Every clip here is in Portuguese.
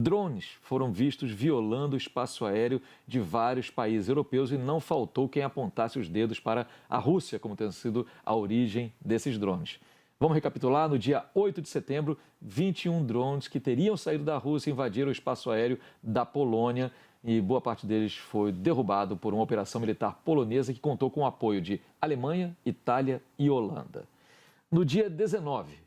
Drones foram vistos violando o espaço aéreo de vários países europeus e não faltou quem apontasse os dedos para a Rússia, como tem sido a origem desses drones. Vamos recapitular: no dia 8 de setembro, 21 drones que teriam saído da Rússia invadiram o espaço aéreo da Polônia e boa parte deles foi derrubado por uma operação militar polonesa que contou com o apoio de Alemanha, Itália e Holanda. No dia 19,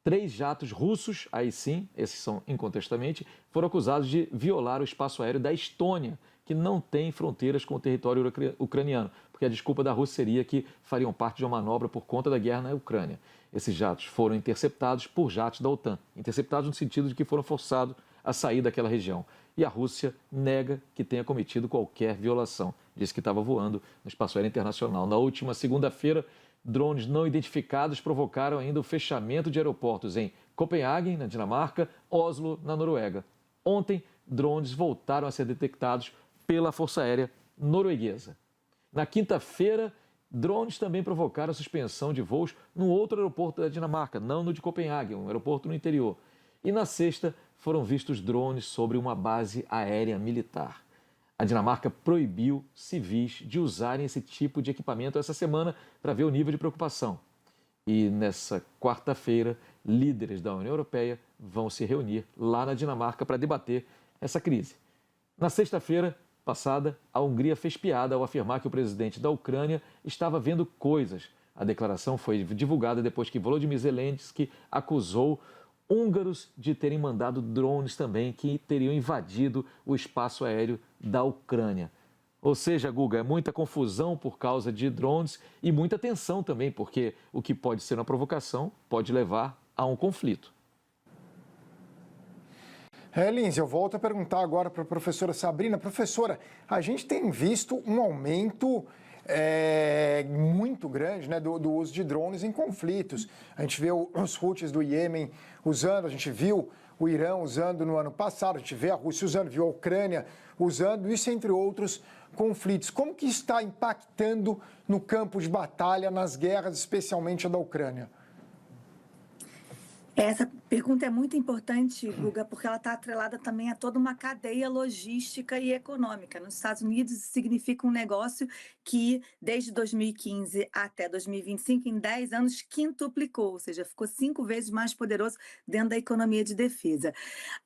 3 jatos russos, aí sim, esses são incontestamente, foram acusados de violar o espaço aéreo da Estônia, que não tem fronteiras com o território ucraniano, porque a desculpa da Rússia seria que fariam parte de uma manobra por conta da guerra na Ucrânia. Esses jatos foram interceptados por jatos da OTAN, interceptados no sentido de que foram forçados a sair daquela região. E a Rússia nega que tenha cometido qualquer violação. Disse que estava voando no espaço aéreo internacional. Na última segunda-feira, drones não identificados provocaram ainda o fechamento de aeroportos em Copenhague, na Dinamarca, Oslo, na Noruega. Ontem, drones voltaram a ser detectados pela Força Aérea Norueguesa. Na quinta-feira, drones também provocaram a suspensão de voos no outro aeroporto da Dinamarca, não no de Copenhague, um aeroporto no interior. E na sexta, foram vistos drones sobre uma base aérea militar. A Dinamarca proibiu civis de usarem esse tipo de equipamento essa semana para ver o nível de preocupação. E nessa quarta-feira, líderes da União Europeia vão se reunir lá na Dinamarca para debater essa crise. Na sexta-feira passada, a Hungria fez piada ao afirmar que o presidente da Ucrânia estava vendo coisas. A declaração foi divulgada depois que Volodymyr Zelensky acusou húngaros de terem mandado drones também que teriam invadido o espaço aéreo da Ucrânia. Ou seja, Guga, é muita confusão por causa de drones e muita tensão também, porque o que pode ser uma provocação pode levar a um conflito. Lindsay, eu volto a perguntar agora para a professora Sabrina. Professora, a gente tem visto um aumento muito grande, né, do uso de drones em conflitos. A gente vê os Houthis do Iêmen usando, a gente viu o Irã usando no ano passado, a gente vê a Rússia usando, viu a Ucrânia usando, isso entre outros conflitos. Como que está impactando no campo de batalha, nas guerras, especialmente a da Ucrânia? Essa pergunta é muito importante, Guga, porque ela está atrelada também a toda uma cadeia logística e econômica. Nos Estados Unidos, isso significa um negócio que, desde 2015 até 2025, em 10 anos, quintuplicou, ou seja, ficou 5 vezes mais poderoso dentro da economia de defesa.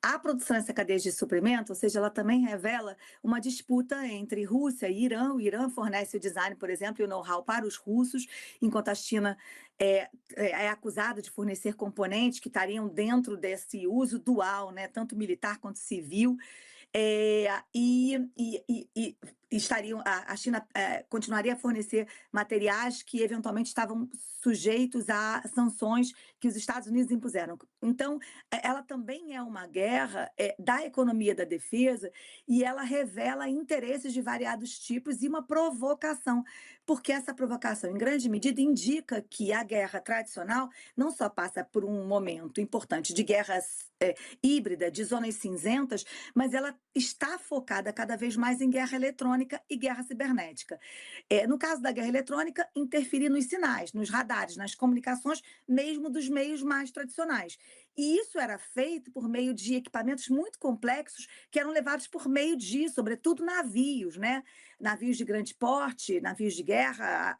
A produção dessa cadeia de suprimento, ou seja, ela também revela uma disputa entre Rússia e Irã. O Irã fornece o design, por exemplo, e o know-how para os russos, enquanto a China é acusada de fornecer componentes que estariam dentro desse uso dual, né, tanto militar quanto civil, e estariam, a China continuaria a fornecer materiais que eventualmente estavam sujeitos a sanções que os Estados Unidos impuseram. Então, ela também é uma guerra da economia da defesa e ela revela interesses de variados tipos e uma provocação, porque essa provocação, em grande medida, indica que a guerra tradicional não só passa por um momento importante de guerras híbrida, de zonas cinzentas, mas ela está focada cada vez mais em guerra eletrônica e guerra cibernética. No caso da guerra eletrônica, interferir nos sinais, nos radares, nas comunicações, mesmo dos meios mais tradicionais. E isso era feito por meio de equipamentos muito complexos que eram levados por meio de, sobretudo, navios, né? Navios de grande porte, navios de guerra,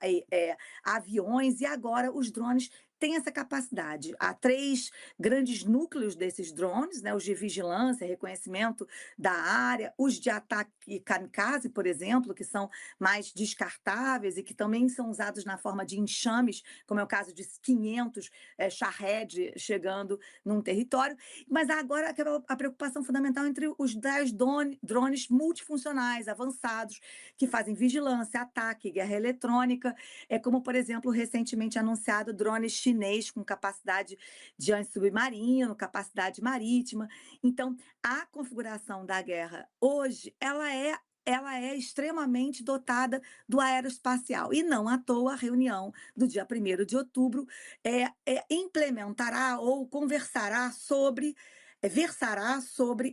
aviões, e agora os drones têm essa capacidade. Há 3 grandes núcleos desses drones, né? Os de vigilância, reconhecimento da área, os de ataque kamikaze, por exemplo, que são mais descartáveis e que também são usados na forma de enxames, como é o caso de 500 Shahed chegando num território. Mas agora a preocupação fundamental entre os 10 drones multifuncionais, avançados, que fazem vigilância, ataque, guerra eletrônica, como, por exemplo, recentemente anunciado drone chinês com capacidade de antissubmarino, capacidade marítima. Então, a configuração da guerra hoje, ela é extremamente dotada do aeroespacial. E não à toa a reunião do dia 1º de outubro implementará ou versará sobre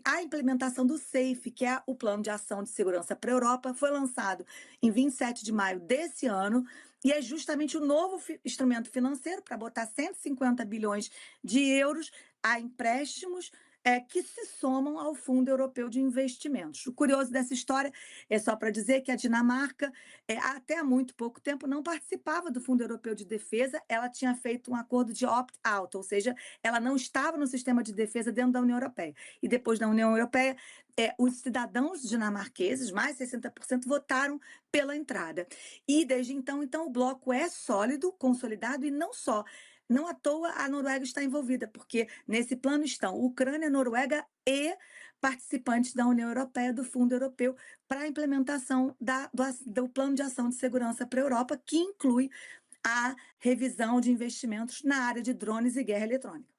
a implementação do SAFE, que é o Plano de Ação de Segurança para a Europa. Foi lançado em 27 de maio desse ano e é justamente o novo instrumento financeiro para botar 150 bilhões de euros a empréstimos que se somam ao Fundo Europeu de Investimentos. O curioso dessa história é só para dizer que a Dinamarca, até há muito pouco tempo, não participava do Fundo Europeu de Defesa, ela tinha feito um acordo de opt-out, ou seja, ela não estava no sistema de defesa dentro da União Europeia. E depois da União Europeia, os cidadãos dinamarqueses, mais 60%, votaram pela entrada. E desde então, o bloco é sólido, consolidado, e não só. Não à toa a Noruega está envolvida, porque nesse plano estão Ucrânia, Noruega e participantes da União Europeia, do Fundo Europeu, para a implementação do Plano de Ação de Segurança para a Europa, que inclui a revisão de investimentos na área de drones e guerra eletrônica.